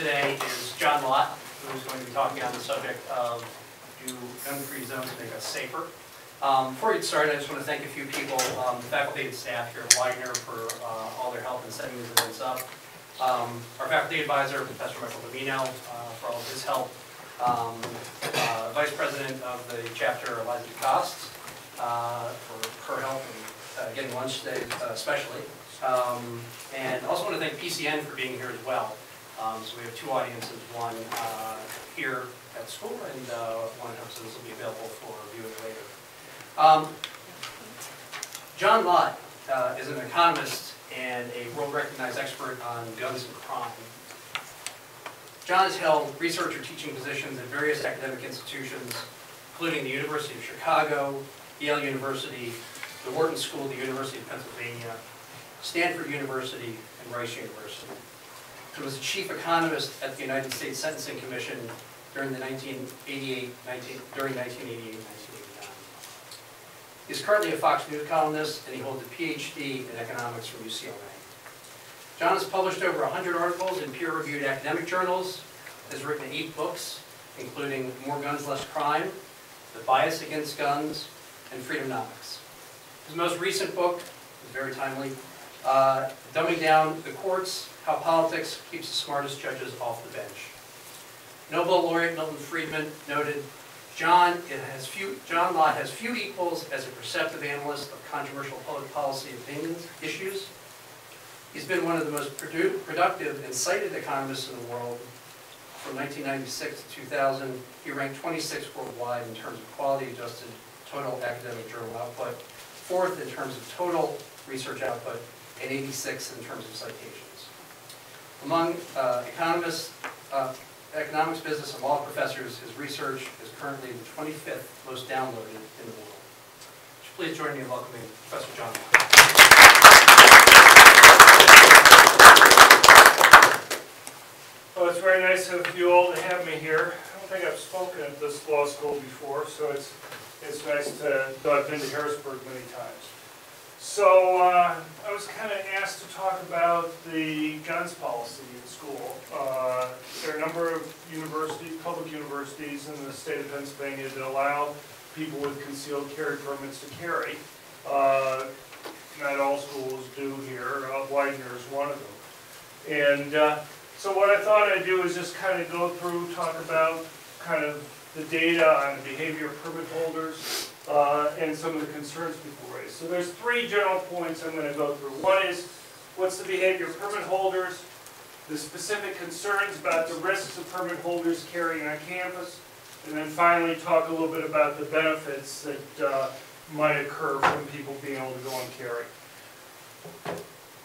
today is John Lott, who is going to be talking on the subject of do gun-free zones make us safer. Before we get started, I just want to thank a few people, the faculty and staff here at Widener for all their help in setting these events up. Our faculty advisor, Professor Michael Domino, for all of his help. Vice President of the chapter, Eliza DeCoste, for her help in getting lunch today, especially. And also want to thank PCN for being here as well. So we have two audiences, one here at school and one at home, so this will be available for viewing later. John Lott is an economist and a world-recognized expert on guns and crime. John has held research or teaching positions at various academic institutions, including the University of Chicago, Yale University, the Wharton School, the University of Pennsylvania, Stanford University, and Rice University. He was the chief economist at the United States Sentencing Commission during the 1988-1989. He is currently a Fox News columnist, and he holds a PhD in economics from UCLA. John has published over 100 articles in peer-reviewed academic journals, has written 8 books, including More Guns, Less Crime, The Bias Against Guns, and Freedomnomics. His most recent book is very timely, Dumbing Down the Courts, How Politics Keeps the Smartest Judges Off the Bench. Nobel laureate Milton Friedman noted, John Lott has few equals as a perceptive analyst of controversial public policy issues. He's been one of the most productive and cited economists in the world. From 1996 to 2000, he ranked 26th worldwide in terms of quality-adjusted total academic journal output, 4th in terms of total research output, and 86th in terms of citations. Among economics, business, and law professors, his research is currently the 25th most downloaded in the world. Would you please join me in welcoming Professor John Lott. Well, it's very nice of you all to have me here. I don't think I've spoken at this law school before, so it's nice to, though I've been to Harrisburg many times. So I was kind of asked to talk about the guns policy at school. There are a number of public universities in the state of Pennsylvania that allow people with concealed carry permits to carry. Not all schools do here. Widener is one of them. And so what I thought I'd do is just kind of go through, talk about kind of the data on the behavior of permit holders and some of the concerns people raise. So there's 3 general points I'm going to go through. One is, what's the behavior of permit holders? The specific concerns about the risks of permit holders carrying on campus. And then finally talk a little bit about the benefits that might occur from people being able to go and carry.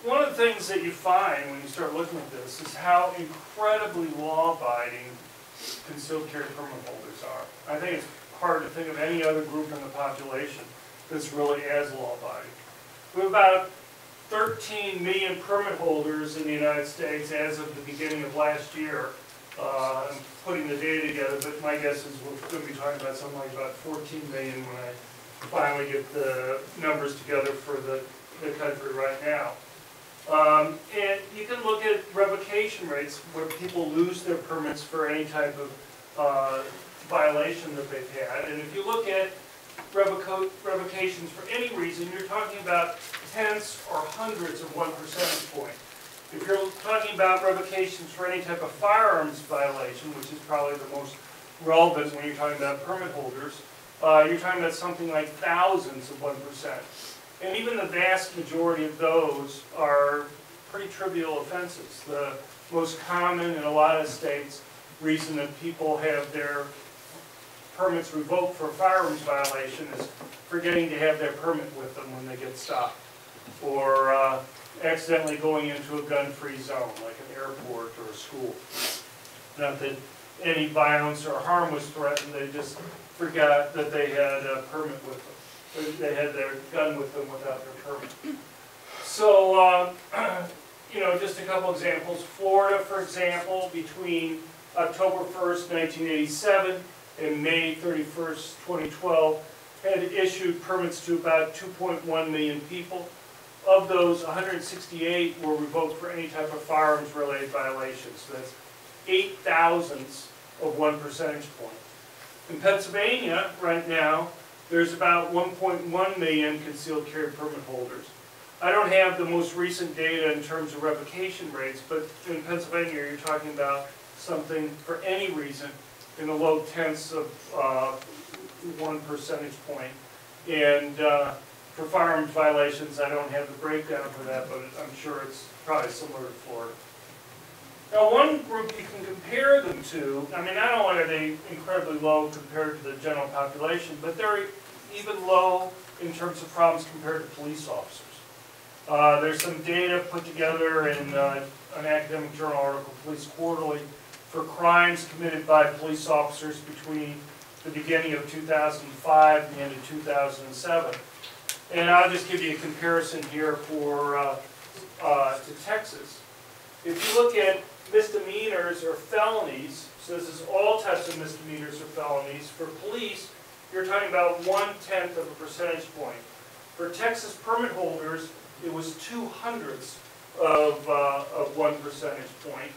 One of the things that you find when you start looking at this is how incredibly law-abiding concealed carry permit holders are. I think it's hard to think of any other group in the population that's really as law-abiding. We have about 13 million permit holders in the United States as of the beginning of last year. I'm putting the data together, but my guess is we're going to be talking about something like about 14 million when I finally get the numbers together for the country right now. And you can look at revocation rates where people lose their permits for any type of violation that they've had. And if you look at revocations for any reason, you're talking about tenths or hundreds of 1 percentage point. If you're talking about revocations for any type of firearms violation, which is probably the most relevant when you're talking about permit holders, you're talking about something like thousands of 1%. And even the vast majority of those are pretty trivial offenses. The most common in a lot of states reason that people have their permits revoked for a firearms violation is forgetting to have their permit with them when they get stopped, or accidentally going into a gun-free zone, like an airport or a school. Not that any violence or harm was threatened, they just forgot that they had a permit with them. They had their gun with them without their permit. So, you know, just a couple examples. Florida, for example, between October 1st, 1987 and May 31st, 2012, had issued permits to about 2.1 million people. Of those, 168 were revoked for any type of firearms-related violations. So that's 8 thousandths of 1 percentage point. In Pennsylvania, right now, there's about 1.1 million concealed carry permit holders. I don't have the most recent data in terms of revocation rates, but in Pennsylvania, you're talking about something for any reason in the low tenths of 1 percentage point. And for firearms violations, I don't have the breakdown for that, but I'm sure it's probably similar to Florida. Now, one group you can compare them to, I mean, not only are they incredibly low compared to the general population, but they're even low in terms of problems compared to police officers. There's some data put together in an academic journal article, Police Quarterly, for crimes committed by police officers between the beginning of 2005 and the end of 2007. And I'll just give you a comparison here for to Texas. If you look at misdemeanors or felonies, so this is all types of misdemeanors or felonies, for police, you're talking about 1/10 of a percentage point. For Texas permit holders, it was 2/100ths of 1 percentage point.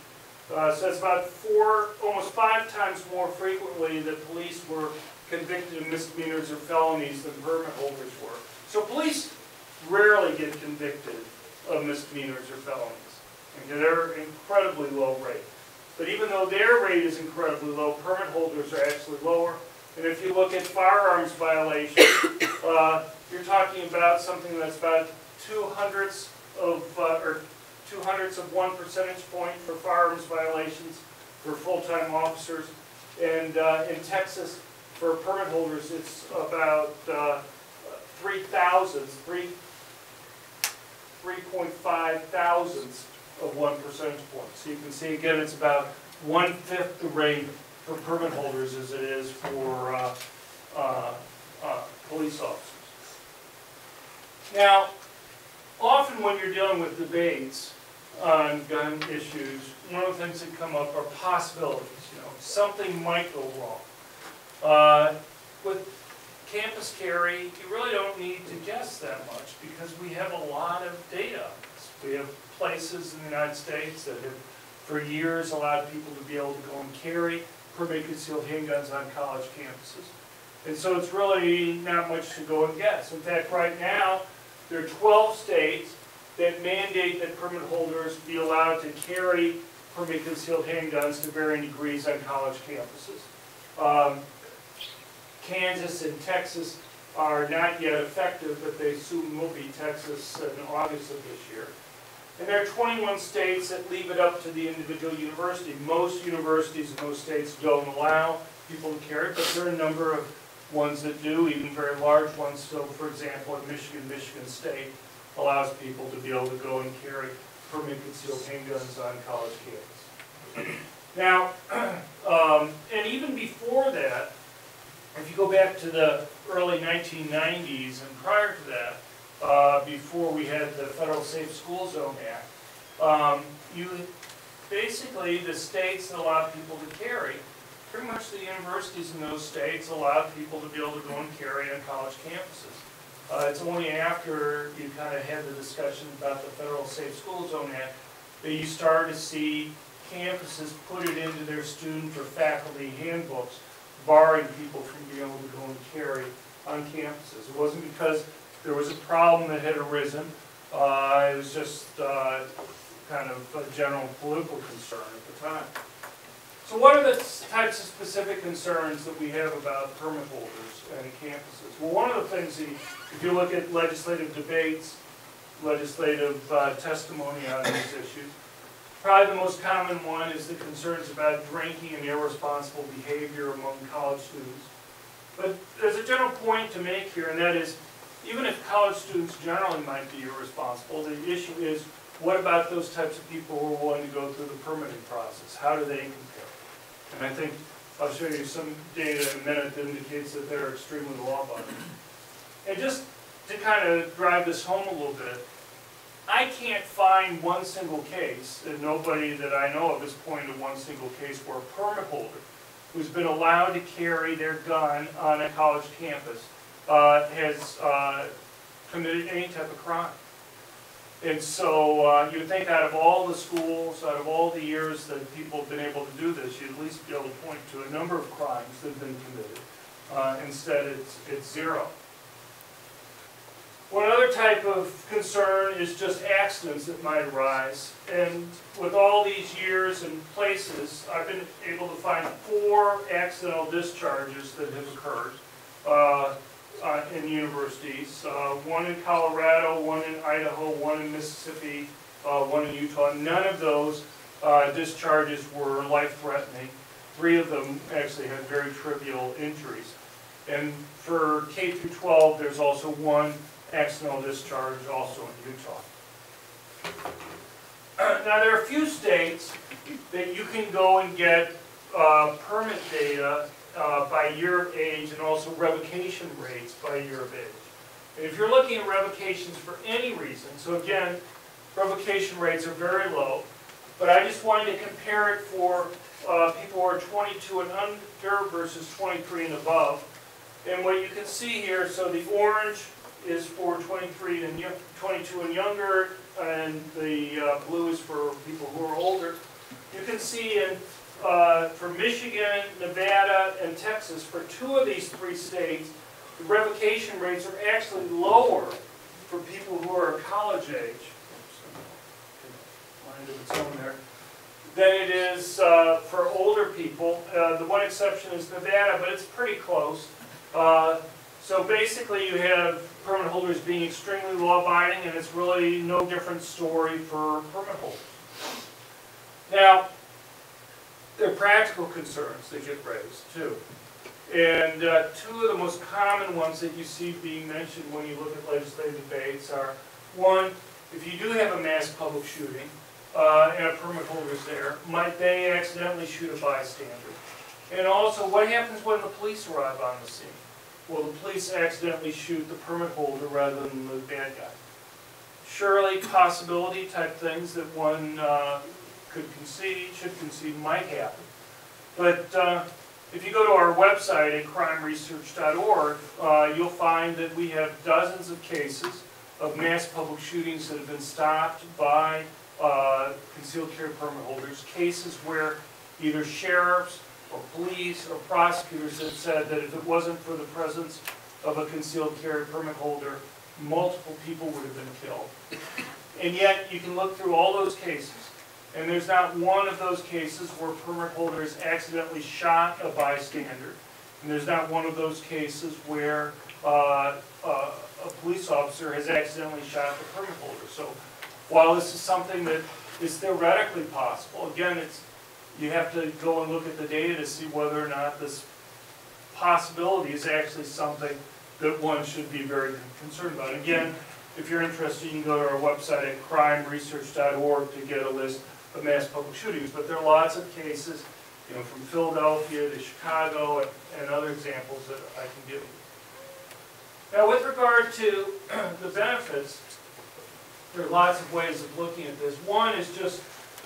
So it's about almost 5 times more frequently that police were convicted of misdemeanors or felonies than permit holders were. So police rarely get convicted of misdemeanors or felonies. Okay, they're incredibly low rate. But even though their rate is incredibly low, permit holders are actually lower. And if you look at firearms violations, you're talking about something that's about 2/100ths of 1 percentage point for firearms violations for full-time officers. And in Texas, for permit holders, it's about 3.5 thousandths of 1 percentage point. So you can see again, it's about 1/5 the rate for permit holders as it is for police officers. Now, often when you're dealing with debates on gun issues, one of the things that come up are possibilities. You know, something might go wrong. With campus carry, you really don't need to guess that much because we have a lot of data on this. We have places in the United States that have for years allowed people to be able to go and carry permit concealed handguns on college campuses. And so it's really not much to go and guess. In fact, right now, there are 12 states that mandate that permit holders be allowed to carry permit concealed handguns to varying degrees on college campuses. Kansas and Texas are not yet effective, but they soon will be. Texas in August of this year. And there are 21 states that leave it up to the individual university. Most universities in those states don't allow people to carry, but there are a number of ones that do, even very large ones. So, for example, in Michigan State allows people to be able to go and carry permit concealed handguns on college campus. Now, and even before that, if you go back to the early 1990s and prior to that, before we had the Federal Safe School Zone Act, basically the states that allowed people to carry, pretty much the universities in those states allowed people to be able to go and carry on college campuses. It's only after you kind of had the discussion about the Federal Safe School Zone Act that you started to see campuses put it into their student or faculty handbooks, barring people from being able to go and carry on campuses. It wasn't because there was a problem that had arisen. It was just kind of a general political concern at the time. So what are the types of specific concerns that we have about permit holders and campuses? Well, one of the things, if you look at legislative debates, legislative testimony on these issues, probably the most common one is the concerns about drinking and irresponsible behavior among college students. But there's a general point to make here, and that is, even if college students generally might be irresponsible, the issue is, what about those types of people who are willing to go through the permitting process? How do they compare? And I think I'll show you some data in a minute that indicates that they're extremely law-abiding. And just to kind of drive this home a little bit, I can't find one single case, and nobody that I know of has pointed to one single case where a permit holder who's been allowed to carry their gun on a college campus has committed any type of crime. And so you'd think out of all the schools, out of all the years that people have been able to do this, you'd at least be able to point to a number of crimes that have been committed. Instead, it's zero. One other type of concern is just accidents that might arise. And with all these years and places, I've been able to find 4 accidental discharges that have occurred in universities. One in Colorado, one in Idaho, one in Mississippi, one in Utah. None of those discharges were life-threatening. 3 of them actually had very trivial injuries. And for K through 12, there's also 1 accidental discharge also in Utah. Now there are a few states that you can go and get permit data by year of age and also revocation rates by year of age. And if you're looking at revocations for any reason, so again, revocation rates are very low, but I just wanted to compare it for people who are 22 and under versus 23 and above. And what you can see here, so the orange is for 22 and younger, and the blue is for people who are older. You can see in for Michigan, Nevada, and Texas, for 2 of these 3 states, the revocation rates are actually lower for people who are college age. Than it is for older people. The one exception is Nevada, but it's pretty close. So basically you have permit holders being extremely law-abiding, and it's really no different story for permit holders. Now, there are practical concerns that get raised too. And 2 of the most common ones that you see being mentioned when you look at legislative debates are, 1, if you do have a mass public shooting and a permit holder's there, might they accidentally shoot a bystander? And also, what happens when the police arrive on the scene? Will the police accidentally shoot the permit holder rather than the bad guy? Surely possibility type things that one should concede might happen. But if you go to our website at crimeresearch.org, you'll find that we have dozens of cases of mass public shootings that have been stopped by concealed carry permit holders, cases where either sheriffs or police or prosecutors have said that if it wasn't for the presence of a concealed carry permit holder, multiple people would have been killed. And yet you can look through all those cases, and there's not one of those cases where permit holders accidentally shot a bystander, and there's not one of those cases where a police officer has accidentally shot the permit holder. So while this is something that is theoretically possible, again, you have to go and look at the data to see whether or not this possibility is actually something that one should be very concerned about. Again, if you're interested, you can go to our website at crimeresearch.org to get a list of mass public shootings. But there are lots of cases, from Philadelphia to Chicago and other examples that I can give you. Now, with regard to the benefits, there are lots of ways of looking at this. One is just,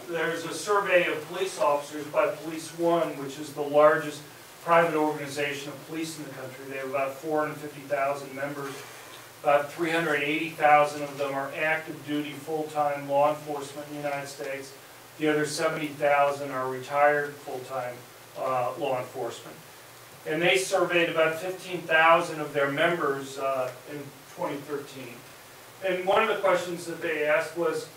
there's a survey of police officers by Police One, which is the largest private organization of police in the country. They have about 450,000 members. About 380,000 of them are active duty, full-time law enforcement in the United States. The other 70,000 are retired full-time law enforcement. And they surveyed about 15,000 of their members in 2013. And one of the questions that they asked was,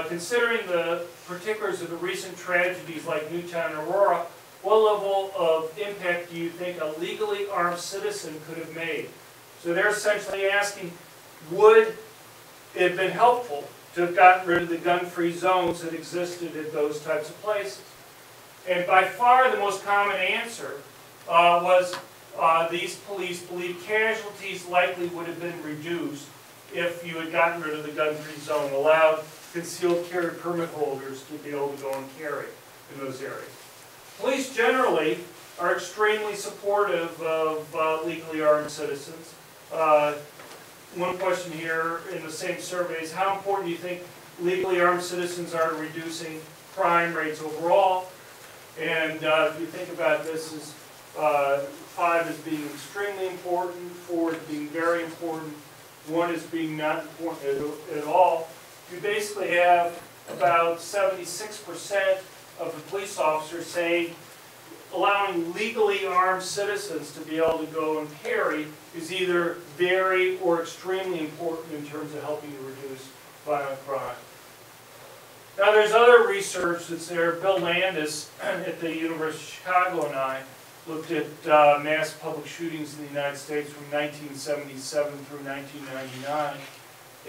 considering the particulars of the recent tragedies like Newtown and Aurora, what level of impact do you think a legally armed citizen could have made? So they're essentially asking, would it have been helpful to have gotten rid of the gun-free zones that existed at those types of places? And by far the most common answer was these police believe casualties likely would have been reduced if you had gotten rid of the gun-free zone, allowed concealed carry permit holders to be able to go and carry in those areas. Police generally are extremely supportive of legally armed citizens. One question here in the same survey is, how important do you think legally armed citizens are to reducing crime rates overall? And if you think about this as 5 as being extremely important, 4 as being very important, 1 as being not important at all, you basically have about 76% of the police officers saying allowing legally armed citizens to be able to go and carry is either very or extremely important in terms of helping to reduce violent crime. Now there's other research that's there. Bill Landis at the University of Chicago and I looked at mass public shootings in the United States from 1977 through 1999.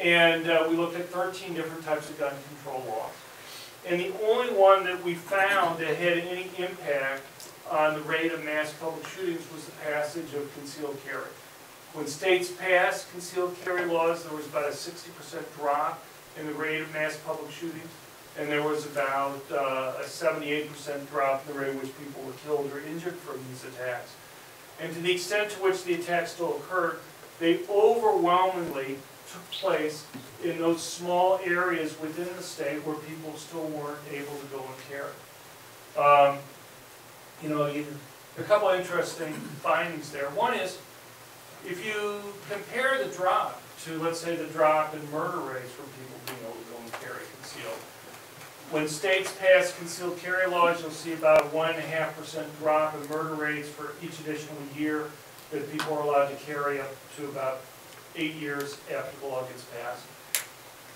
And we looked at 13 different types of gun control laws. And the only one that we found that had any impact on the rate of mass public shootings was the passage of concealed carry. When states passed concealed carry laws, there was about a 60% drop in the rate of mass public shootings, and there was about a 78% drop in the rate at which people were killed or injured from these attacks. And to the extent to which the attacks still occurred, they overwhelmingly took place in those small areas within the state where people still weren't able to go and carry. A couple of interesting findings there. One is, if you compare the drop to, let's say, the drop in murder rates from people being able to go and carry concealed. When states pass concealed carry laws, you'll see about a 1.5% drop in murder rates for each additional year that people are allowed to carry, up to about 8 years after the law gets passed.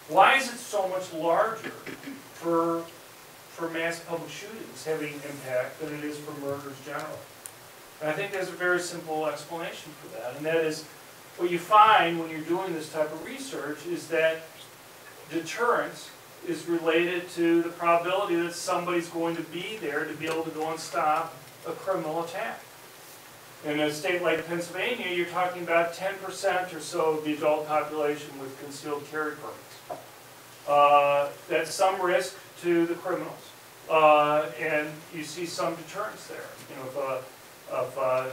Why is it so much larger for mass public shootings having impact than it is for murders generally? And I think there's a very simple explanation for that, and that is what you find when you're doing this type of research is that deterrence is related to the probability that somebody's going to be there to be able to go and stop a criminal attack. In a state like Pennsylvania, you're talking about 10% or so of the adult population with concealed carry permits. That's some risk to the criminals, and you see some deterrence there. If a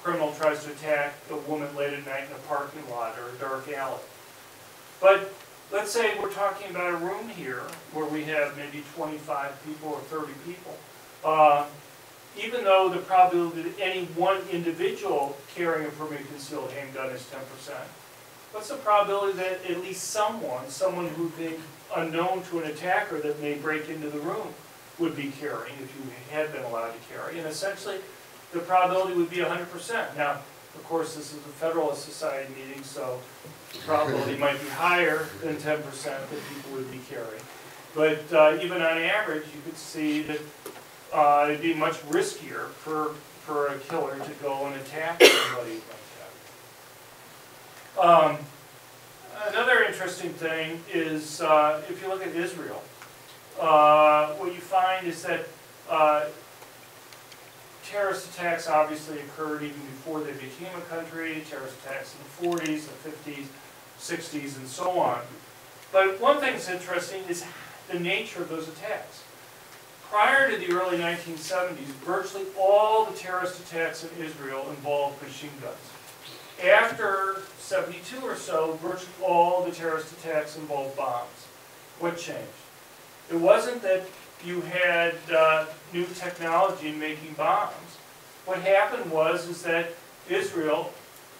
criminal tries to attack a woman late at night in a parking lot or a dark alley. But let's say we're talking about a room here where we have maybe 25 people or 30 people. Even though the probability that any one individual carrying a permitted concealed handgun is 10%, what's the probability that at least someone who'd be unknown to an attacker that may break into the room would be carrying if you had been allowed to carry? And essentially, the probability would be 100%. Now, of course, this is a Federalist Society meeting, so the probability might be higher than 10% that people would be carrying. But even on average, you could see that it'd be much riskier for a killer to go and attack somebody like that. Another interesting thing is if you look at Israel, what you find is that terrorist attacks obviously occurred even before they became a country, terrorist attacks in the 40s, the 50s, 60s, and so on. But one thing that's interesting is the nature of those attacks. Prior to the early 1970s, virtually all the terrorist attacks in Israel involved machine guns. After 72 or so, virtually all the terrorist attacks involved bombs. What changed? It wasn't that you had new technology in making bombs. What happened is that Israel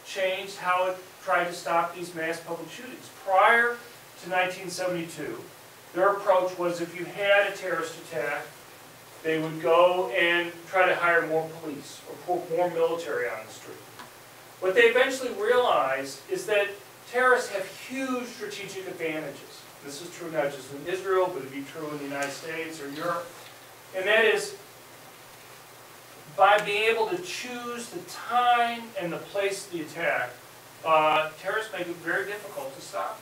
changed how it tried to stop these mass public shootings. Prior to 1972, their approach was if you had a terrorist attack, they would go and try to hire more police or put more military on the street. What they eventually realized is that terrorists have huge strategic advantages. This is true not just in Israel, but it'd be true in the United States or Europe. And that is, by being able to choose the time and the place of the attack, terrorists make it very difficult to stop.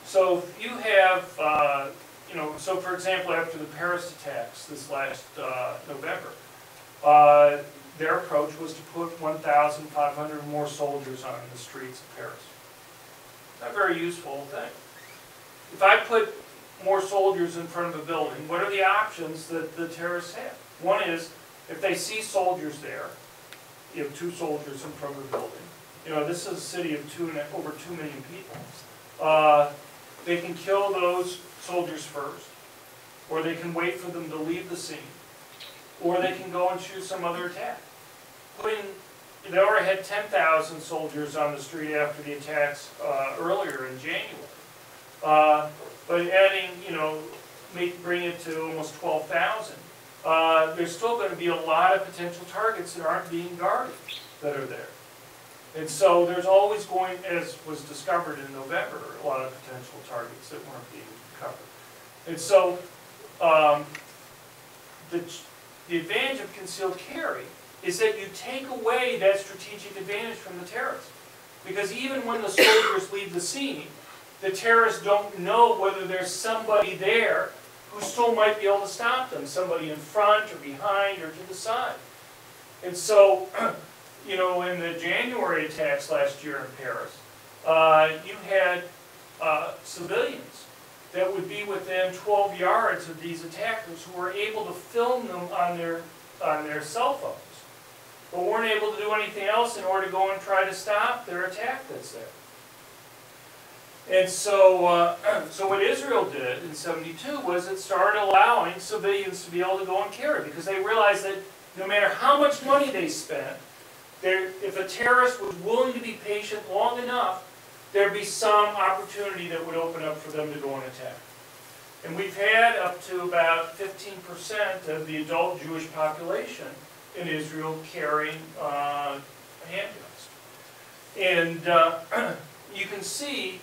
So if you have, so for example, after the Paris attacks this last November, their approach was to put 1,500 more soldiers on the streets of Paris. Not a very useful thing. If I put more soldiers in front of a building, what are the options that the terrorists have? One is, if they see soldiers there, you have 2 soldiers in front of a building. This is a city of over 2 million people. They can kill those soldiers first, or they can wait for them to leave the scene, or they can go and choose some other attack. When they already had 10,000 soldiers on the street after the attacks earlier in January. but adding, bring it to almost 12,000. There's still going to be a lot of potential targets that aren't being guarded that are there. And so there's always going, as was discovered in November, a lot of potential targets that weren't being covered. And so the advantage of concealed carry is that you take away that strategic advantage from the terrorists. Because even when the soldiers leave the scene, the terrorists don't know whether there's somebody there who still might be able to stop them, somebody in front or behind or to the side. And so, in the January attacks last year in Paris, you had civilians that would be within 12 yards of these attackers who were able to film them on their cell phones, but weren't able to do anything else in order to go and try to stop their attack that's there. And so, so what Israel did in '72 was it started allowing civilians to be able to go and carry, because they realized that no matter how much money they spent, if a terrorist was willing to be patient long enough, there'd be some opportunity that would open up for them to go and attack. And we've had up to about 15% of the adult Jewish population in Israel carrying handguns. And you can see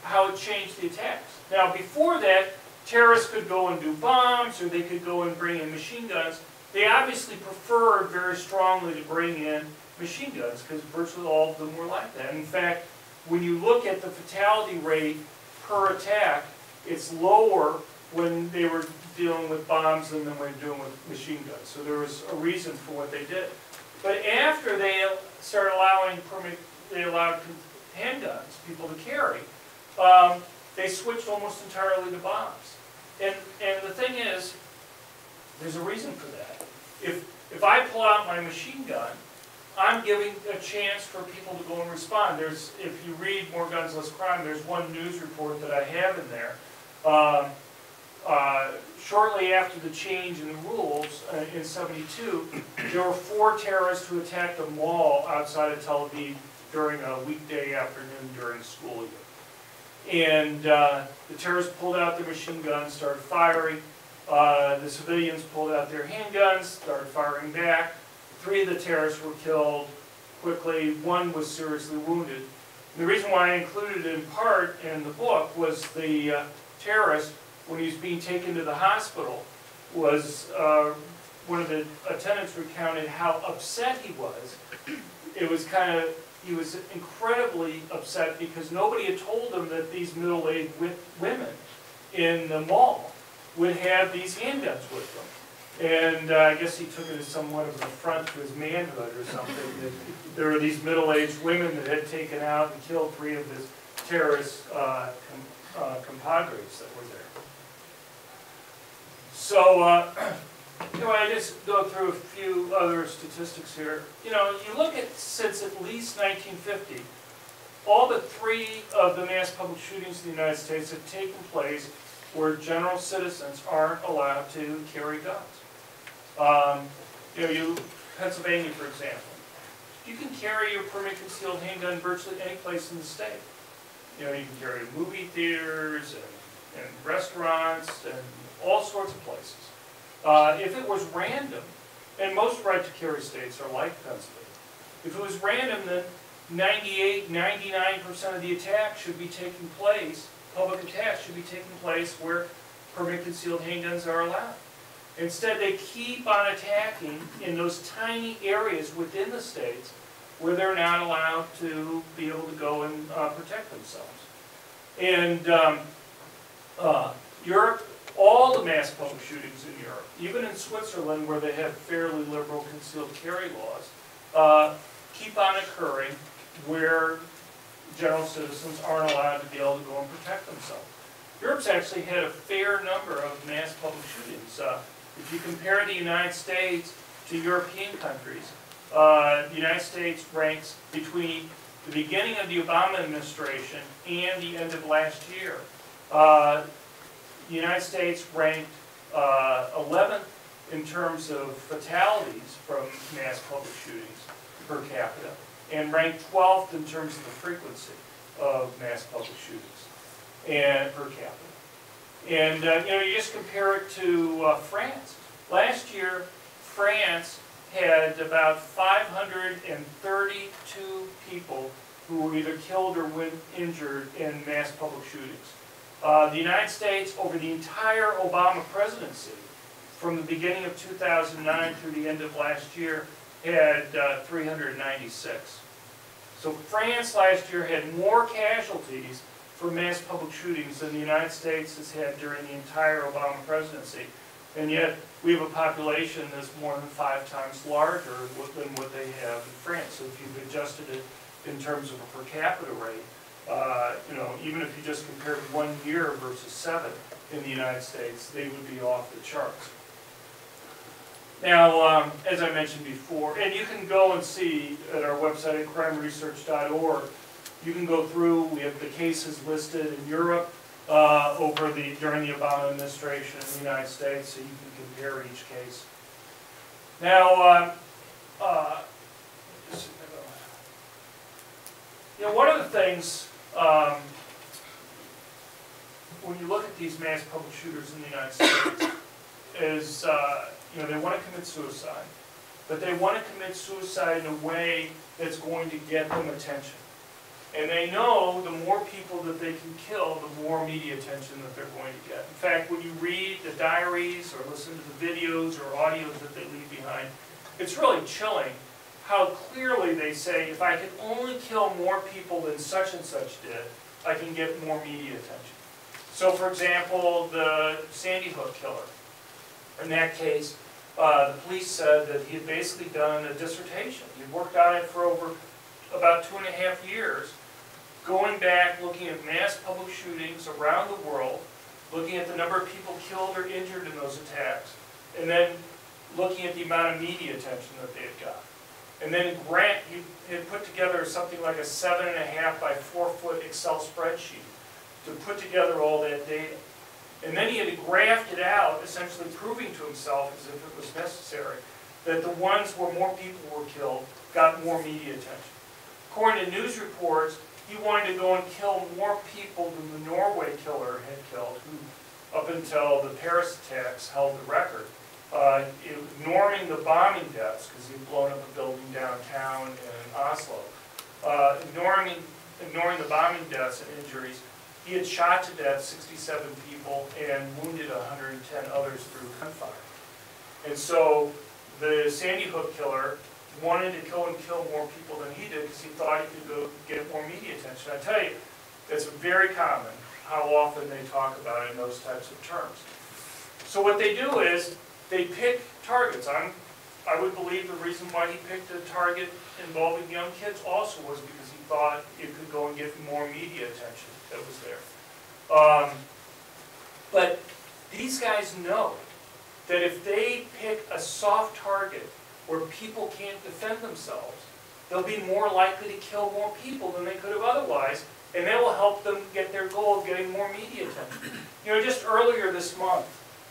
how it changed the attacks. Now, before that, terrorists could go and do bombs, or they could go and bring in machine guns. They obviously preferred very strongly to bring in machine guns, because virtually all of them were like that. In fact, when you look at the fatality rate per attack, it's lower when they were dealing with bombs than when they were dealing with machine guns. So there was a reason for what they did. But after they started allowing handguns, people to carry, they switched almost entirely to bombs. And the thing is, there's a reason for that. If I pull out my machine gun, I'm giving a chance for people to go and respond. If you read More Guns, Less Crime, there's one news report that I have in there. Shortly after the change in the rules in '72, there were 4 terrorists who attacked a mall outside of Tel Aviv during a weekday afternoon during school year. And the terrorists pulled out their machine guns, started firing. The civilians pulled out their handguns, started firing back. 3 of the terrorists were killed quickly. 1 was seriously wounded. And the reason why I included it in part in the book was the terrorist, when he was being taken to the hospital, was one of the attendants recounted how upset he was. It was he was incredibly upset because nobody had told him that these middle-aged women in the mall would have these handguns with them. And I guess he took it as somewhat of an affront to his manhood or something, that there were these middle-aged women that had taken out and killed 3 of his terrorist compadres that were there. So, I just go through a few other statistics here. You look at, since at least 1950, all but 3 of the mass public shootings in the United States have taken place where general citizens aren't allowed to carry guns. Pennsylvania, for example, you can carry your permit concealed handgun virtually any place in the state. You can carry it in movie theaters and restaurants and all sorts of places. If it was random, and most right-to-carry states are like Pennsylvania, if it was random, then 98, 99% of the attacks should be taking place, public attacks should be taking place where permit concealed handguns are allowed. Instead, they keep on attacking in those tiny areas within the states where they're not allowed to be able to go and protect themselves. And Europe, all the mass public shootings in Europe, even in Switzerland where they have fairly liberal concealed carry laws, keep on occurring where general citizens aren't allowed to be able to go and protect themselves. Europe's actually had a fair number of mass public shootings. If you compare the United States to European countries, the United States ranks between the beginning of the Obama administration and the end of last year. The United States ranked 11th in terms of fatalities from mass public shootings per capita, and ranked 12th in terms of the frequency of mass public shootings. and per capita. And you just compare it to France. Last year, France had about 532 people who were either killed or injured in mass public shootings. The United States, over the entire Obama presidency, from the beginning of 2009 through the end of last year, had 396. So France last year had more casualties for mass public shootings than the United States has had during the entire Obama presidency. And yet, we have a population that's more than 5 times larger than what they have in France. So if you've adjusted it in terms of a per capita rate, even if you just compared 1 year versus 7 in the United States, they would be off the charts. Now, as I mentioned before, and you can go and see at our website at crimeresearch.org, you can go through, we have the cases listed in Europe during the Obama administration in the United States, so you can compare each case. Now, one of the things, when you look at these mass public shooters in the United States, is they want to commit suicide, but they want to commit suicide in a way that's going to get them attention. And they know the more people that they can kill, the more media attention that they're going to get. In fact, when you read the diaries or listen to the videos or audios that they leave behind, it's really chilling how clearly they say, if I can only kill more people than such and such did, I can get more media attention. So for example, the Sandy Hook killer. In that case, the police said that he had basically done a dissertation. He had worked on it for over about 2.5 years, going back, looking at mass public shootings around the world, looking at the number of people killed or injured in those attacks, and then looking at the amount of media attention that they had got. And then he had put together something like a 7.5 by 4 foot Excel spreadsheet to put together all that data. And then he had graphed it out, essentially proving to himself, as if it was necessary, that the ones where more people were killed got more media attention. According to news reports, he wanted to go and kill more people than the Norway killer had killed, who, up until the Paris attacks, held the record. Ignoring the bombing deaths, because he had blown up a building downtown in Oslo, ignoring the bombing deaths and injuries, he had shot to death 67 people and wounded 110 others through gunfire. And so the Sandy Hook killer wanted to kill more people than he did because he thought he could go get more media attention. I tell you, it's very common how often they talk about it in those types of terms. So what they do is they pick targets. I would believe the reason why he picked a target involving young kids also was because he thought it could go and get more media attention that was there. But these guys know that if they pick a soft target where people can't defend themselves, they'll be more likely to kill more people than they could have otherwise, and that will help them get their goal of getting more media attention. Just earlier this month,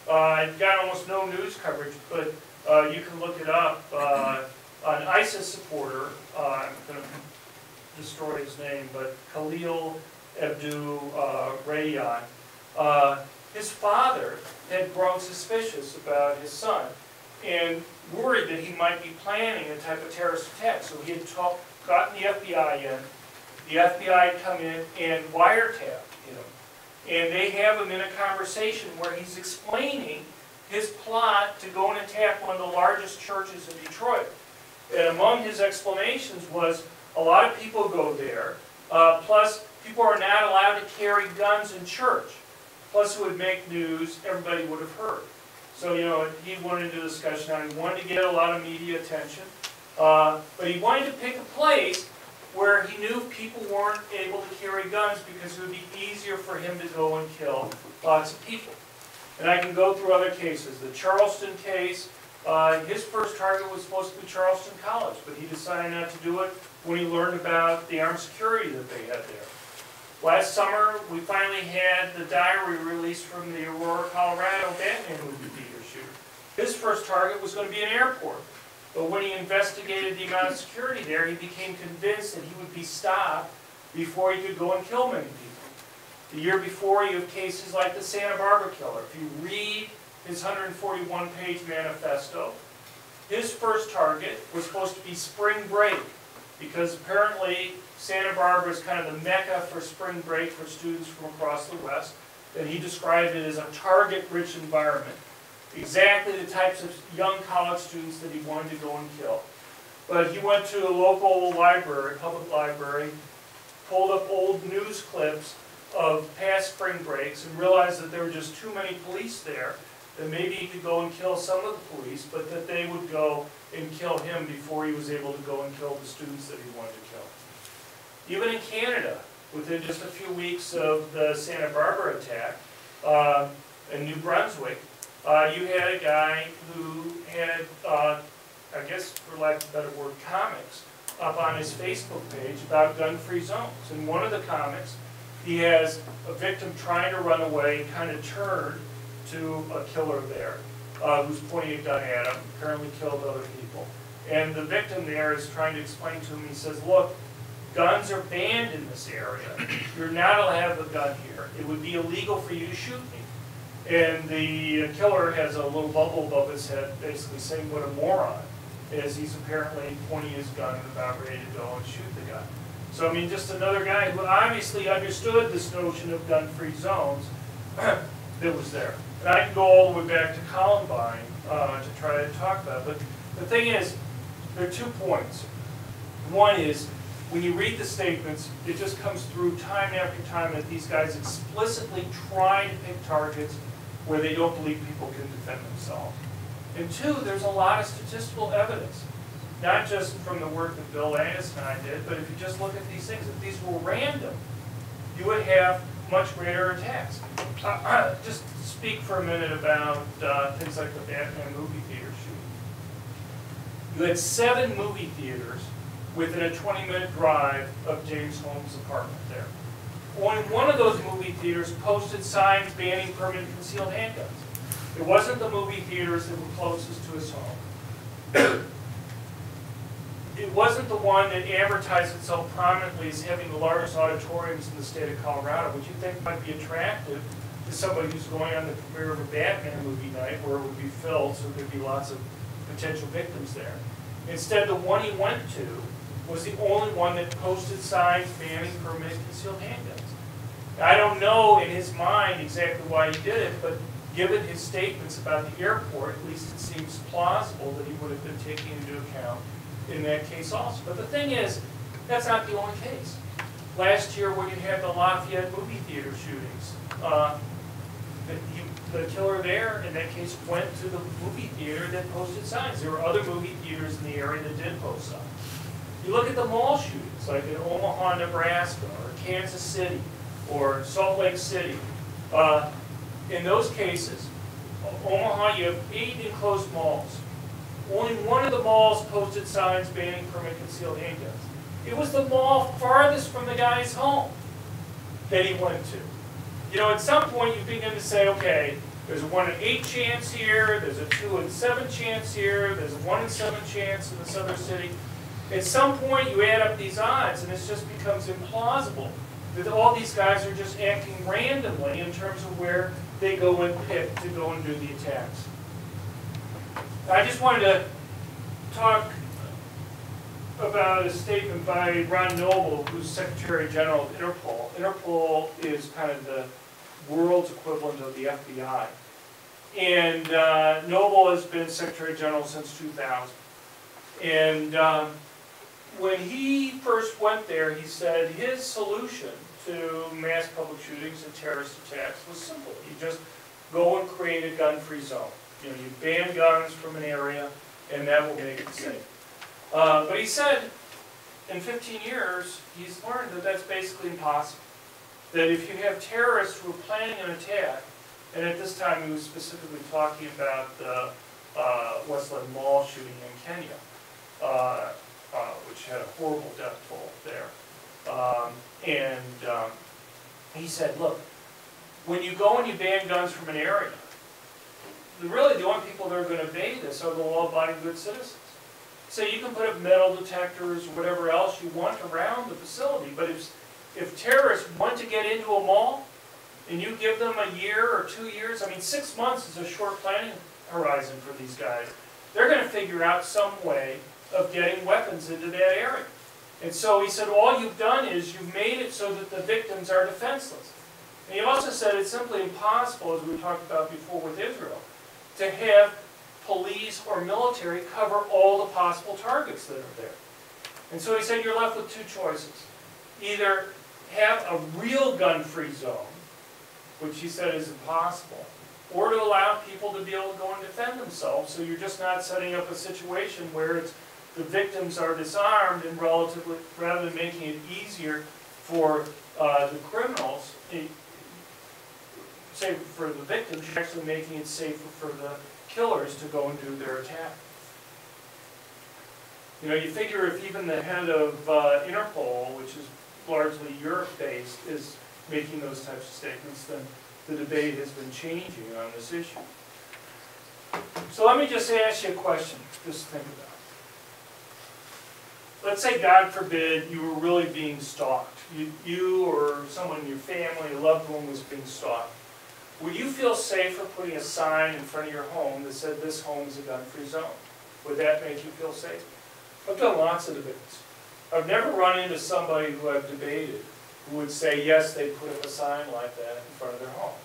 it got almost no news coverage, but you can look it up. An ISIS supporter, I'm going to destroy his name, but Khalil Abdul Rayyan, his father had grown suspicious about his son and worried that he might be planning a type of terrorist attack. So he had gotten the FBI in. The FBI had come in and wiretapped him. And they have him in a conversation where he's explaining his plot to go and attack one of the largest churches in Detroit. And among his explanations was, a lot of people go there, plus people are not allowed to carry guns in church. Plus it would make news, everybody would have heard. So, he went into discussion on, he wanted to get a lot of media attention, but he wanted to pick a place where he knew people weren't able to carry guns because it would be easier for him to go and kill lots of people. And I can go through other cases. The Charleston case, his first target was supposed to be Charleston College, but he decided not to do it when he learned about the armed security that they had there. Last summer, we finally had the diary released from the Aurora, Colorado Batman movie theater shooter. His first target was going to be an airport. But when he investigated the amount of security there, he became convinced that he would be stopped before he could go and kill many people. The year before, you have cases like the Santa Barbara killer. If you read his 141-page manifesto, his first target was supposed to be spring break, because apparently Santa Barbara is kind of the mecca for spring break for students from across the West, and he described it as a target-rich environment. Exactly the types of young college students that he wanted to go and kill. But he went to a local library, public library, pulled up old news clips of past spring breaks and realized that there were just too many police there, that maybe he could go and kill some of the police, but that they would go and kill him before he was able to go and kill the students that he wanted to kill. Even in Canada, within just a few weeks of the Santa Barbara attack in New Brunswick, you had a guy who had, I guess for lack of a better word, comics up on his Facebook page about gun-free zones. In one of the comics, he has a victim trying to run away and kind of turned to a killer there who's pointing a gun at him, apparently killed other people. And the victim there is trying to explain to him, he says, look, guns are banned in this area. You're not allowed to have a gun here. It would be illegal for you to shoot me. And the killer has a little bubble above his head basically saying what a moron, as he's apparently pointing his gun and about ready to go and shoot the guy. So I mean, just another guy who obviously understood this notion of gun-free zones that was there. And I can go all the way back to Columbine to try to talk about it. But the thing is, there are 2 points. One is, when you read the statements, it just comes through time after time that these guys explicitly try to pick targets where they don't believe people can defend themselves. And 2, there's a lot of statistical evidence, not just from the work that Bill Landis and I did, but if you just look at these things, if these were random, you would have much greater attacks. Just speak for a minute about things like the Batman movie theater shooting. You had 7 movie theaters within a 20-minute drive of James Holmes' apartment there. Only one of those movie theaters posted signs banning permanent concealed handguns. It wasn't the movie theaters that were closest to his home. It wasn't the one that advertised itself prominently as having the largest auditoriums in the state of Colorado, which you think might be attractive to somebody who's going on the premiere of a Batman movie night where it would be filled, so there'd be lots of potential victims there. Instead, the one he went to was the only one that posted signs banning permanent concealed handguns. I don't know in his mind exactly why he did it, but given his statements about the airport, at least it seems plausible that he would have been taking into account in that case also. But the thing is, that's not the only case. Last year when you had the Lafayette movie theater shootings, the killer there, in that case, went to the movie theater that posted signs. There were other movie theaters in the area that did post signs. You look at the mall shootings, like in Omaha, Nebraska, or Kansas City, or Salt Lake City. In those cases, Omaha, you have 8 enclosed malls. Only one of the malls posted signs banning permanent concealed handguns. It was the mall farthest from the guy's home that he went to. You know, at some point you begin to say, okay, there's a 1 in 8 chance here, there's a 2 in 7 chance here, there's a 1 in 7 chance in this other city. At some point you add up these odds and it just becomes implausible that all these guys are just acting randomly in terms of where they go and pick to go and do the attacks. I just wanted to talk about a statement by Ron Noble, who's Secretary General of Interpol. Interpol is kind of the world's equivalent of the FBI. And Noble has been Secretary General since 2000. And when he first went there, he said his solution to mass public shootings and terrorist attacks was simple. You just go and create a gun-free zone. You know, you ban guns from an area, and that will make it safe. But he said, in 15 years, he's learned that that's basically impossible. That if you have terrorists who are planning an attack, and at this time he was specifically talking about the Westland Mall shooting in Kenya, which had a horrible death toll there. He said, look, when you go and you ban guns from an area, really the only people that are going to obey this are the law-abiding good citizens. So you can put up metal detectors or whatever else you want around the facility, but if terrorists want to get into a mall, and you give them a year or 2 years, I mean, 6 months is a short planning horizon for these guys. They're going to figure out some way of getting weapons into that area. And so he said, all you've done is you've made it so that the victims are defenseless. And he also said it's simply impossible, as we talked about before with Israel, to have police or military cover all the possible targets that are there. And so he said you're left with two choices. Either have a real gun-free zone, which he said is impossible, or to allow people to be able to go and defend themselves, so you're just not setting up a situation where it's the victims are disarmed and relatively, rather than making it easier for the criminals, safer for the victims, you're actually making it safer for the killers to go and do their attack. You know, you figure if even the head of Interpol, which is largely Europe-based, is making those types of statements, then the debate has been changing on this issue. So let me just ask you a question, just think about it. Let's say, God forbid, you were really being stalked. You or someone in your family, a loved one, was being stalked. Would you feel safer putting a sign in front of your home that said, this home is a gun-free zone? Would that make you feel safe? I've done lots of debates. I've never run into somebody who I've debated who would say, yes, they put up a sign like that in front of their home.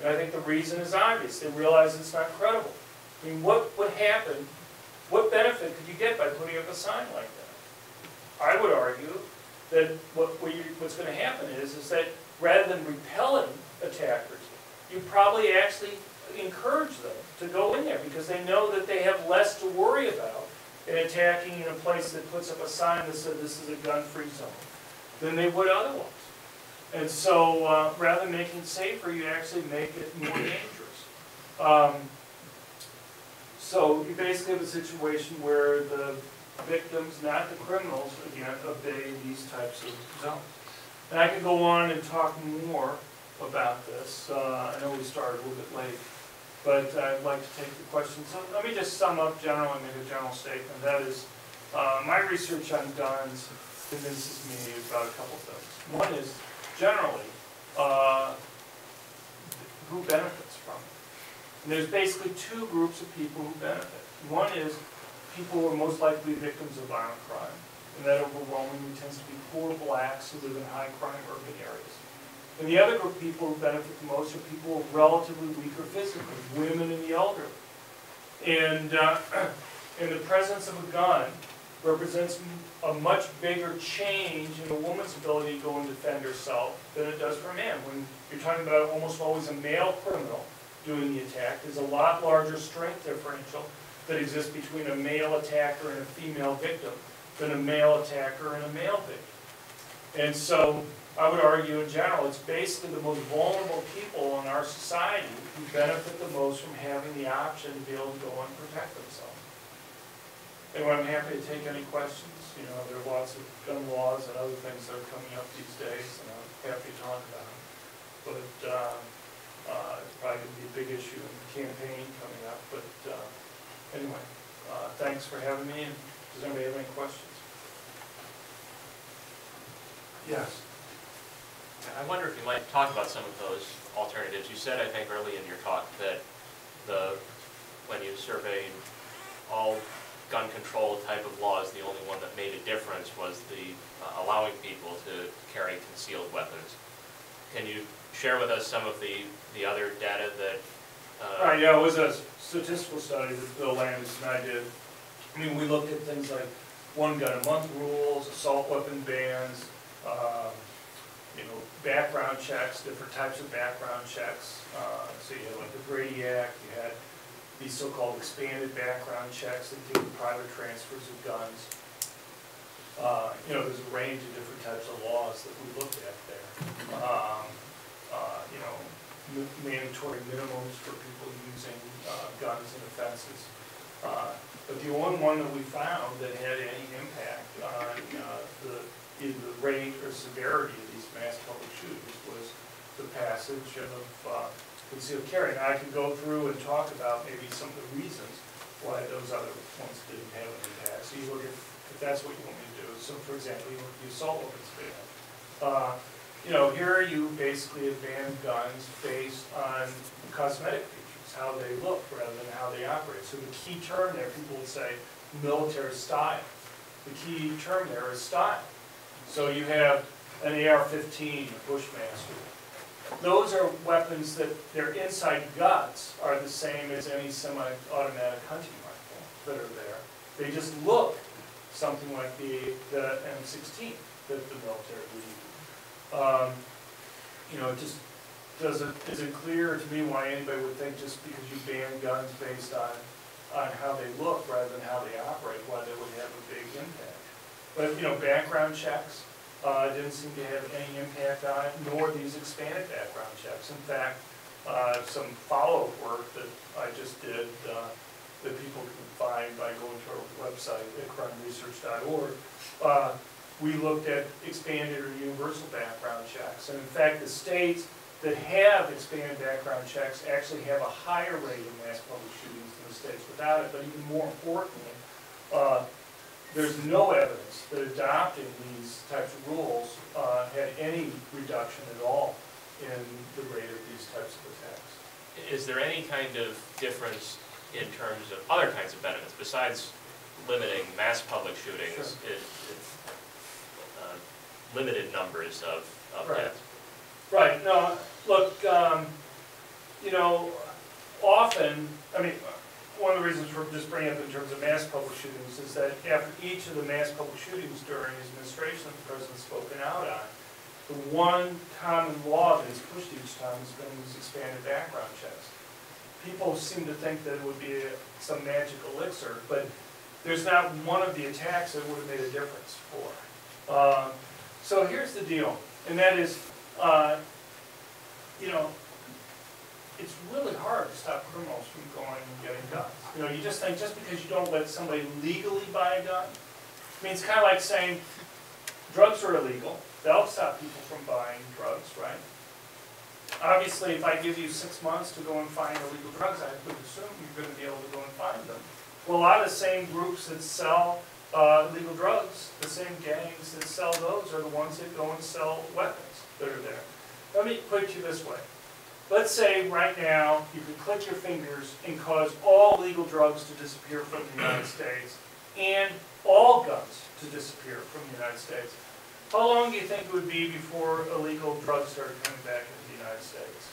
And I think the reason is obvious. They realize it's not credible. I mean, what would happen, what benefit could you get by putting up a sign like that? I would argue that what's going to happen is that rather than repelling attackers, you probably actually encourage them to go in there because they know that they have less to worry about in attacking in a place that puts up a sign that said this is a gun-free zone than they would otherwise. And so rather than making it safer, you actually make it more dangerous. So you basically have a situation where the victims, not the criminals, again, obey these types of zones. And I could go on and talk more about this. I know we started a little bit late, but I'd like to take the questions. So let me just sum up generally, make a general statement. That is, my research on guns convinces me about a couple things. One is, generally, who benefits from it? And there's basically two groups of people who benefit. One is people who are most likely victims of violent crime, and that overwhelmingly tends to be poor blacks who live in high-crime urban areas. And the other group of people who benefit the most are people who are relatively weaker physically, women and the elderly. And the presence of a gun represents a much bigger change in a woman's ability to go and defend herself than it does for a man. When you're talking about almost always a male criminal doing the attack, there's a lot larger strength differential that exists between a male attacker and a female victim than a male attacker and a male victim. And so I would argue in general, it's basically the most vulnerable people in our society who benefit the most from having the option to be able to go and protect themselves. Anyway, I'm happy to take any questions. You know, there are lots of gun laws and other things that are coming up these days, and I'm happy to talk about them. But it's probably going to be a big issue in the campaign coming up. But anyway, thanks for having me. And does anybody have any questions? Yes. I wonder if you might talk about some of those alternatives. You said, I think, early in your talk that when you surveyed all gun control type of laws, the only one that made a difference was the allowing people to carry concealed weapons. Can you share with us some of the other data that... Right, yeah, it was a statistical study that Bill Landis and I did. I mean, we looked at things like one gun a month rules, assault weapon bans, you know, background checks, different types of background checks. So you had like the Brady Act, you had these so-called expanded background checks that deal with private transfers of guns. You know, there's a range of different types of laws that we looked at there. You know, mandatory minimums for people using guns in offenses. But the only one that we found that had any impact on either the rate or severity of these mass public shootings was the passage of concealed carry. Now I could go through and talk about maybe some of the reasons why those other ones didn't have an impact. So you look at, if that's what you want me to do. So for example, you look at the assault weapons ban. you know, here you basically have banned guns based on cosmetic features, how they look rather than how they operate. So the key term there, people would say military style. The key term there is style. So you have an AR-15, a Bushmaster. Those are weapons that their inside guts are the same as any semi-automatic hunting rifle that are there. They just look something like the M16 that the military would use. You know, it just isn't clear to me why anybody would think just because you ban guns based on how they look rather than how they operate, why they would have a big impact. But, you know, background checks didn't seem to have any impact on it, nor these expanded background checks. In fact, some follow-up work that I just did that people can find by going to our website at crimeresearch.org, we looked at expanded or universal background checks. And in fact, the states that have expanded background checks actually have a higher rate of mass public shootings than the states without it. But even more importantly, there's no evidence that adopting these types of rules had any reduction at all in the rate of these types of attacks. Is there any kind of difference in terms of other kinds of benefits besides limiting mass public shootings? Sure. Limited numbers of Right. deaths. Right. No, look, you know, often, I mean, one of the reasons we're just bringing up in terms of mass public shootings is that after each of the mass public shootings during his administration that the president's spoken out on, the one common law that he's pushed each time has been these expanded background checks. People seem to think that it would be some magic elixir, but there's not one of the attacks that would have made a difference for. So here's the deal, and that is, you know, it's really hard to stop criminals from going and getting guns. You know, you just think just because you don't let somebody legally buy a gun, I mean, it's kind of like saying drugs are illegal. That'll stop people from buying drugs, right? Obviously, if I give you 6 months to go and find illegal drugs, I would assume you're going to be able to go and find them. Well, a lot of the same groups that sell illegal drugs, the same gangs that sell those are the ones that go and sell weapons that are there. Let me put it to you this way. Let's say right now you could click your fingers and cause all legal drugs to disappear from the United States and all guns to disappear from the United States. How long do you think it would be before illegal drugs started coming back into the United States?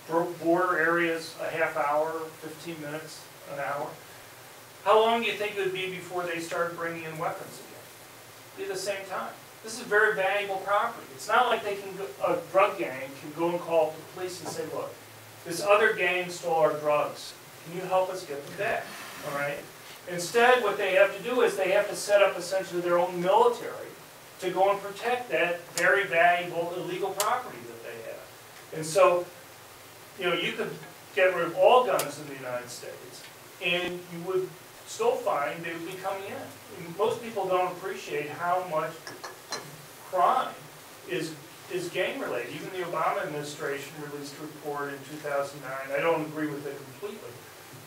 For border areas, a half hour, 15 minutes, an hour? How long do you think it would be before they started bringing in weapons again? It'd be the same time. This is very valuable property. It's not like they can a drug gang can go and call the police and say, look, this other gang stole our drugs. Can you help us get them back? All right? Instead, what they have to do is they have to set up essentially their own military to go and protect that very valuable illegal property that they have. And so, you know, you could get rid of all guns in the United States, and you would still find they would be coming in. And most people don't appreciate how much crime is gang-related. Even the Obama administration released a report in 2009. I don't agree with it completely,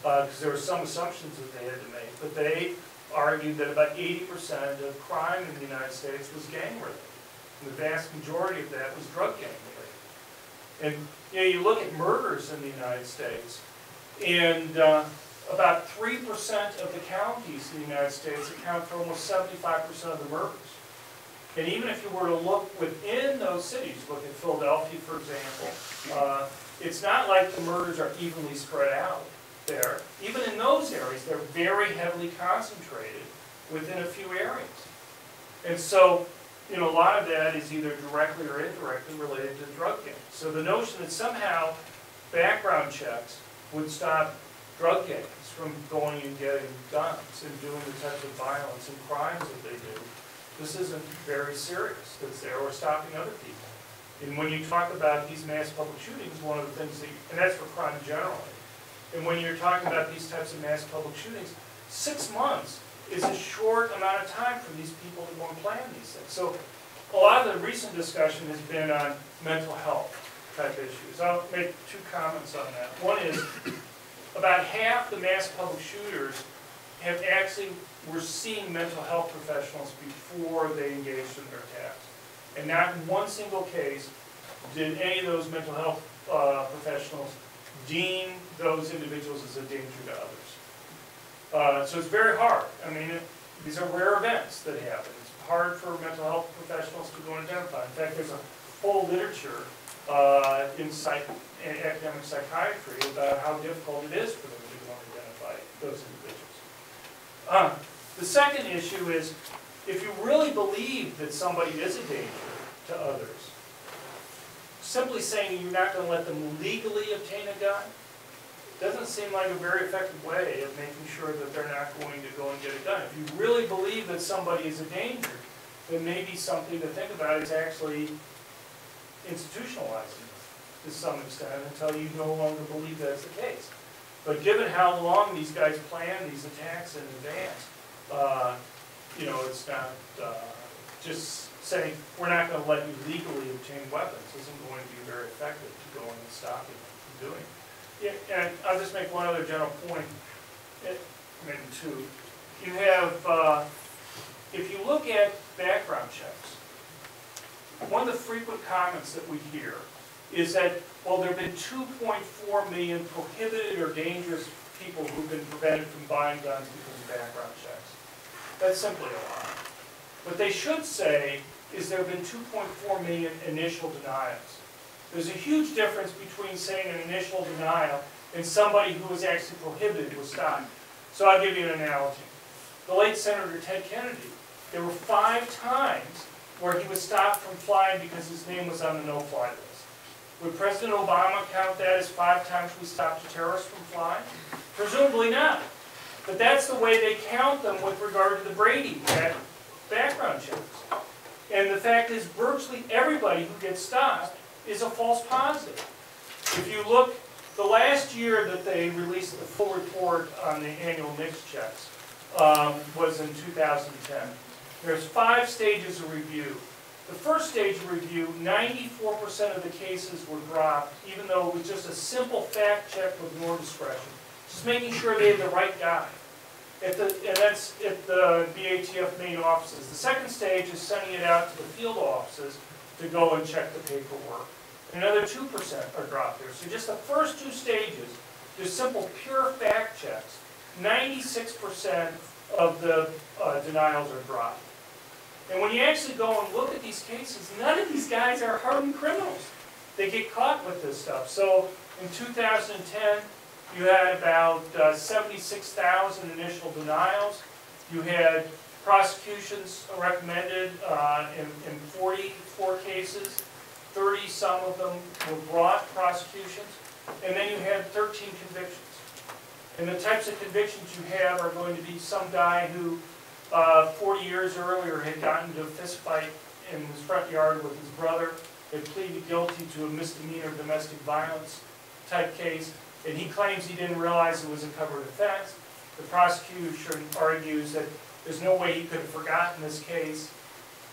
because there were some assumptions that they had to make, but they argued that about 80% of crime in the United States was gang-related. And the vast majority of that was drug gang-related. And you know, you look at murders in the United States, and about 3% of the counties in the United States account for almost 75% of the murders. And even if you were to look within those cities, look at Philadelphia, for example, it's not like the murders are evenly spread out there. Even in those areas, they're very heavily concentrated within a few areas. And so, you know, a lot of that is either directly or indirectly related to drug gangs. So the notion that somehow background checks would stop drug gangs from going and getting guns and doing the types of violence and crimes that they do, this isn't very serious that's there, or stopping other people. And when you talk about these mass public shootings, one of the things that, and that's for crime generally, and when you're talking about these types of mass public shootings, 6 months is a short amount of time for these people to go and plan these things. So a lot of the recent discussion has been on mental health type issues. I'll make 2 comments on that. One is, about half the mass public shooters have actually were seeing mental health professionals before they engaged in their attacks. And not in one single case did any of those mental health professionals deem those individuals as a danger to others. So it's very hard. I mean, these are rare events that happen. It's hard for mental health professionals to go and identify. In fact, there's a whole literature in academic psychiatry about how difficult it is for them to go and identify those individuals. The second issue is, if you really believe that somebody is a danger to others, simply saying you're not going to let them legally obtain a gun doesn't seem like a very effective way of making sure that they're not going to go and get a gun. If you really believe that somebody is a danger, then maybe something to think about is actually institutionalizing it to some extent until you no longer believe that's the case. But given how long these guys plan these attacks in advance, it's not just saying we're not going to let you legally obtain weapons isn't going to be very effective to go in and stop you from doing it. Yeah, and I'll just make one other general point, maybe two. You have, if you look at background checks, one of the frequent comments that we hear is that, well, there have been 2.4 million prohibited or dangerous people who've been prevented from buying guns because of background checks. That's simply a lie. What they should say is there have been 2.4 million initial denials. There's a huge difference between saying an initial denial and somebody who was actually prohibited was stopped. So I'll give you an analogy. The late Senator Ted Kennedy, there were 5 times where he was stopped from flying because his name was on the no-fly list. Would President Obama count that as 5 times we stopped a terrorist from flying? Presumably not. But that's the way they count them with regard to the Brady background checks. And the fact is, virtually everybody who gets stopped is a false positive. If you look, the last year that they released the full report on the annual NICS checks was in 2010. There's 5 stages of review. The first stage of review, 94% of the cases were dropped, even though it was just a simple fact check with more discretion. Just making sure they had the right guy. And that's at the BATF main offices. The second stage is sending it out to the field offices to go and check the paperwork. Another 2% are dropped there. So just the first 2 stages, just simple pure fact checks, 96% of the denials are dropped. And when you actually go and look at these cases, none of these guys are hardened criminals. They get caught with this stuff. So in 2010, you had about 76,000 initial denials. You had prosecutions recommended in 44 cases. 30, some of them were brought prosecutions. And then you had 13 convictions. And the types of convictions you have are going to be some guy who 40 years earlier had gotten into a fist fight in his front yard with his brother, had pleaded guilty to a misdemeanor domestic violence type case, and he claims he didn't realize it was a covered offense. The prosecution argues that there's no way he could have forgotten this case.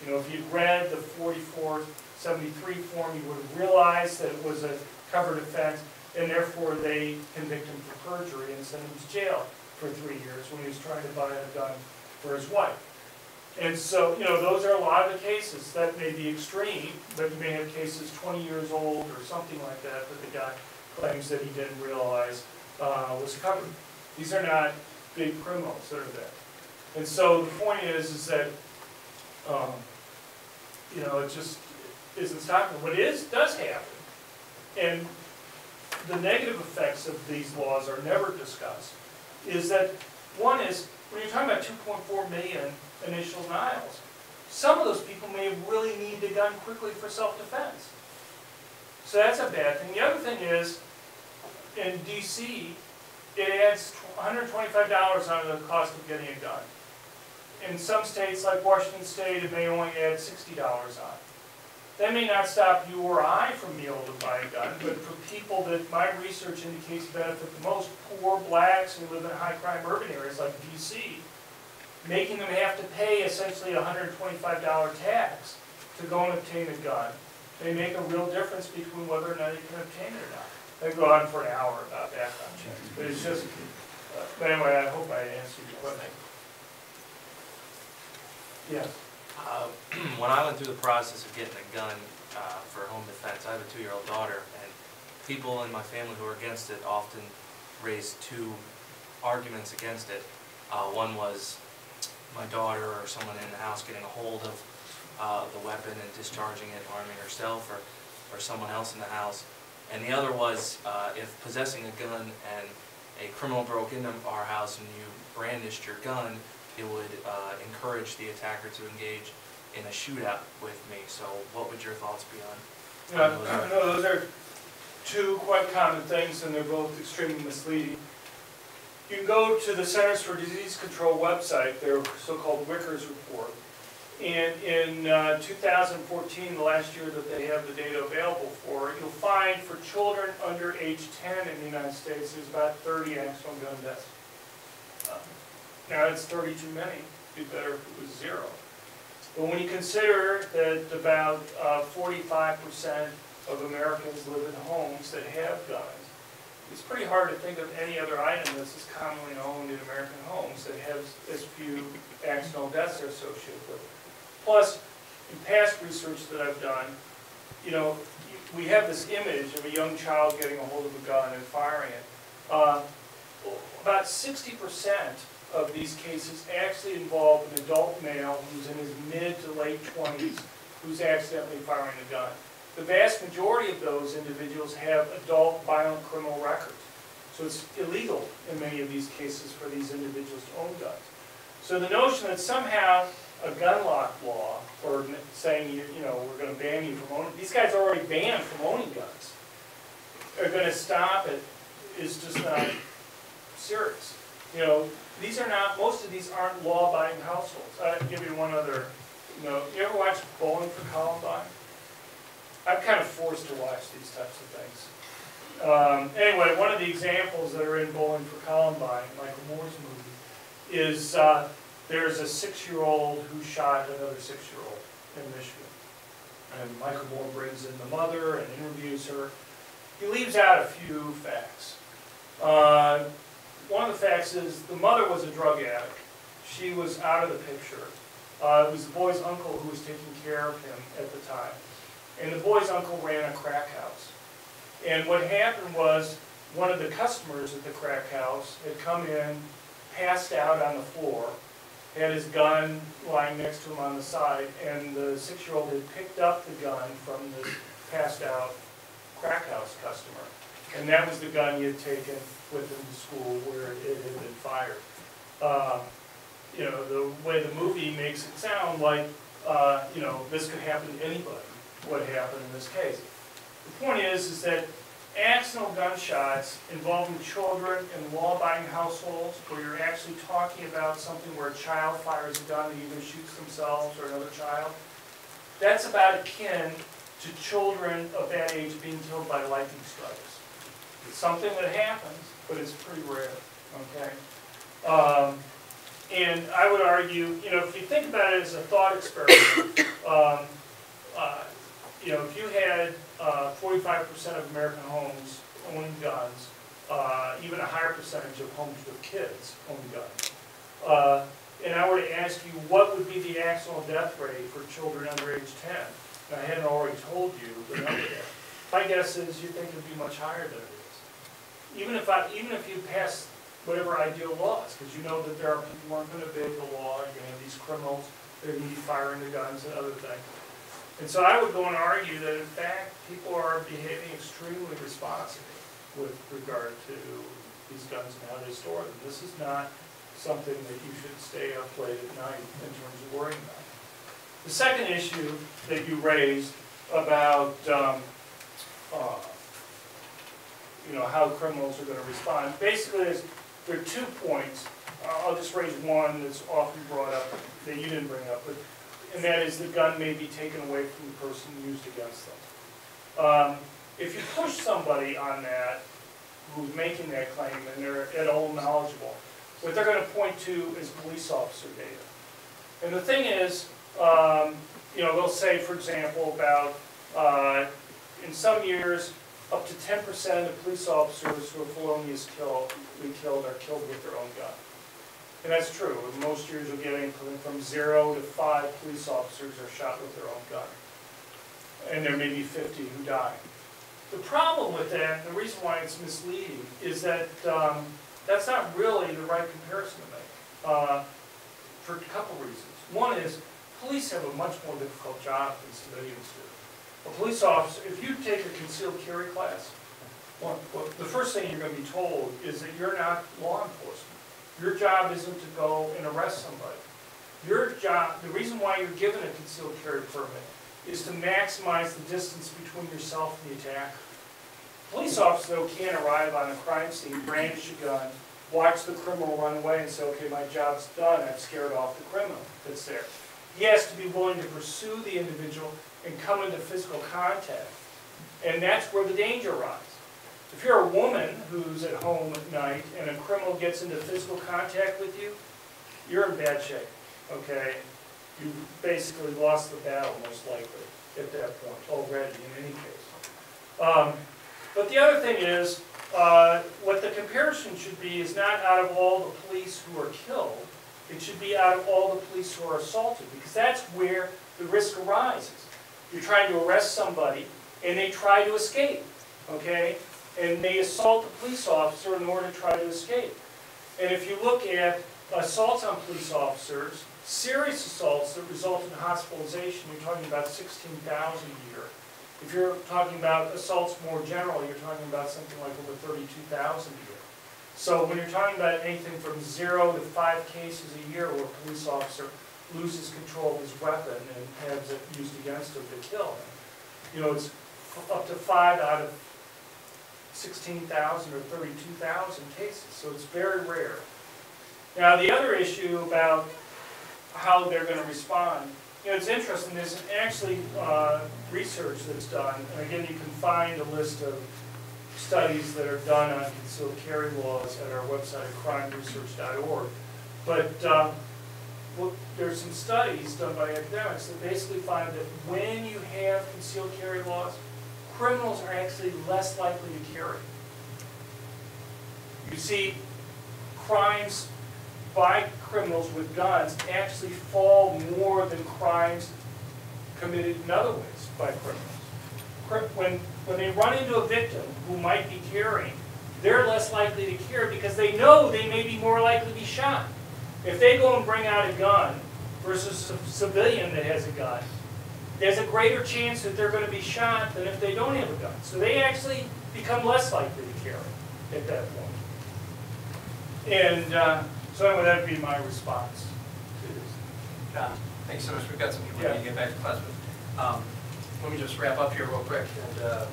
You know, if you'd read the 4473 form, you would have realized that it was a covered offense, and therefore they convict him for perjury and send him to jail for 3 years when he was trying to buy a gun for his wife. And so, you know, those are a lot of the cases. That may be extreme, but you may have cases 20 years old or something like that that the guy claims that he didn't realize was covered. These are not big criminals that are there. And so the point is that, you know, it just isn't stopping. What does happen, and the negative effects of these laws are never discussed, is that one is, when you're talking about 2.4 million initial denials, some of those people may really need the gun quickly for self-defense. So that's a bad thing. The other thing is, in D.C., it adds $125 on the cost of getting a gun. In some states, like Washington State, it may only add $60 on. That may not stop you or I from being able to buy a gun, but for people that my research indicates benefit the most, poor blacks who live in high-crime urban areas like D.C., making them have to pay essentially a $125 tax to go and obtain a gun, may make a real difference between whether or not you can obtain it or not. I could go on for an hour about background checks, but it's just, but anyway, I hope I answered your question. Yes? When I went through the process of getting a gun for home defense, I have a 2-year-old daughter, and people in my family who are against it often raise 2 arguments against it. One was my daughter or someone in the house getting a hold of the weapon and discharging it, harming herself or someone else in the house. And the other was if possessing a gun and a criminal broke into our house and you brandished your gun, it would encourage the attacker to engage in a shootout with me. So what would your thoughts be on those? No, those are 2 quite common things, and they're both extremely misleading. You can go to the Centers for Disease Control website, their so-called Wickers report, and in 2014, the last year that they have the data available for, you'll find for children under age 10 in the United States, there's about 30 accidental gun deaths. Now, it's 30 too many. It'd be better if it was 0. But when you consider that about 45% of Americans live in homes that have guns, it's pretty hard to think of any other item that's as commonly owned in American homes that has as few accidental deaths are associated with it. Plus, in past research that I've done, you know, we have this image of a young child getting a hold of a gun and firing it. About 60% of these cases actually involve an adult male who's in his mid to late 20s who's accidentally firing a gun. The vast majority of those individuals have adult violent criminal records. So it's illegal in many of these cases for these individuals to own guns. So the notion that somehow a gun lock law, or saying, you know, we're going to ban you from owning, these guys are already banned from owning guns, are going to stop it is just not serious. You know, these are not, most of these aren't law-abiding households. I'll give you one other, you know, you ever watch Bowling for Columbine? I'm kind of forced to watch these types of things. Anyway, one of the examples that are in Bowling for Columbine, Michael Moore's movie, is there's a 6-year-old who shot another 6-year-old in Michigan. And Michael Moore brings in the mother and interviews her. He leaves out a few facts. One of the facts is the mother was a drug addict. She was out of the picture. It was the boy's uncle who was taking care of him at the time. And the boy's uncle ran a crack house. And what happened was one of the customers at the crack house had come in, passed out on the floor, had his gun lying next to him on the side, and the 6-year-old had picked up the gun from the passed out crack house customer. And that was the gun he had taken with him to school where it had been fired. You know, the way the movie makes it sound like, you know, this could happen to anybody, what happened in this case. The point is that accidental gunshots involving children in law-abiding households where you're actually talking about something where a child fires a gun and either shoots themselves or another child, that's about akin to children of that age being killed by lightning strikes. It's something that happens, but it's pretty rare, okay? And I would argue, you know, if you think about it as a thought experiment, you know, if you had 45% of American homes owning guns, even a higher percentage of homes with kids owning guns, and I were to ask you what would be the accidental death rate for children under age 10, and I hadn't already told you the number yet, my guess is you think it would be much higher than it is. Even if you pass whatever ideal laws, because you know that there are people who aren't going to obey the law, you're going to have these criminals that are firing the guns and other things. And so I would go and argue that, in fact, people are behaving extremely responsibly with regard to these guns and how they store them. This is not something that you should stay up late at night in terms of worrying about. The second issue that you raised about you know, how criminals are going to respond, basically there are 2 points. I'll just raise one that's often brought up that you didn't bring up, but and that is the gun may be taken away from the person used against them. If you push somebody on that, who's making that claim, and they're at all knowledgeable, what they're going to point to is police officer data. And the thing is, you know, they'll say, for example, about in some years, up to 10% of the police officers who are feloniously killed are killed with their own gun. And that's true. In most years, you'll get anything from 0 to 5 police officers are shot with their own gun. And there may be 50 who die. The problem with that, and the reason why it's misleading, is that that's not really the right comparison to make, for a couple reasons. One is, police have a much more difficult job than civilians do. A police officer, if you take a concealed carry class, well, the first thing you're going to be told is that you're not law enforcement. Your job isn't to go and arrest somebody. Your job, the reason why you're given a concealed carry permit is to maximize the distance between yourself and the attacker. Police officer, though, can't arrive on a crime scene, brandish a gun, watch the criminal run away and say, okay, my job's done, I've scared off the criminal that's there. He has to be willing to pursue the individual and come into physical contact. And that's where the danger lies. If you're a woman who's at home at night and a criminal gets into physical contact with you, you're in bad shape, okay? You've basically lost the battle, most likely, at that point already, in any case. But the other thing is, what the comparison should be is not out of all the police who are killed, it should be out of all the police who are assaulted, because that's where the risk arises. You're trying to arrest somebody, and they try to escape, okay? And they assault the police officer in order to try to escape. And if you look at assaults on police officers, serious assaults that result in hospitalization, you're talking about 16,000 a year. If you're talking about assaults more generally, you're talking about something like over 32,000 a year. So when you're talking about anything from 0 to 5 cases a year where a police officer loses control of his weapon and has it used against him to kill him, you know, it's up to 5 out of 16,000 or 32,000 cases, so it's very rare. Now the other issue about how they're going to respond, you know, it's interesting, there's actually research that's done, and again you can find a list of studies that are done on concealed carry laws at our website at crimeresearch.org. But well, there's some studies done by academics that basically find that when you have concealed carry laws, criminals are actually less likely to carry. You see, crimes by criminals with guns actually fall more than crimes committed in other ways by criminals. When they run into a victim who might be carrying, they're less likely to carry because they know they may be more likely to be shot. If they go and bring out a gun versus a civilian that has a gun, there's a greater chance that they're going to be shot than if they don't have a gun. So they actually become less likely to carry at that point. And so anyway, that would be my response to this. John, thanks so much. We've got some people who need to get back to class, but let me just wrap up here real quick and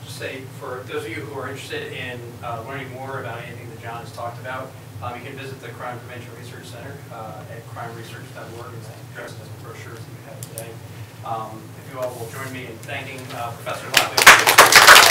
just say, for those of you who are interested in learning more about anything that John has talked about, you can visit the Crime Prevention Research Center at crimeresearch.org, and that address has the brochures that you have today. If you all will join me in thanking Professor Lott.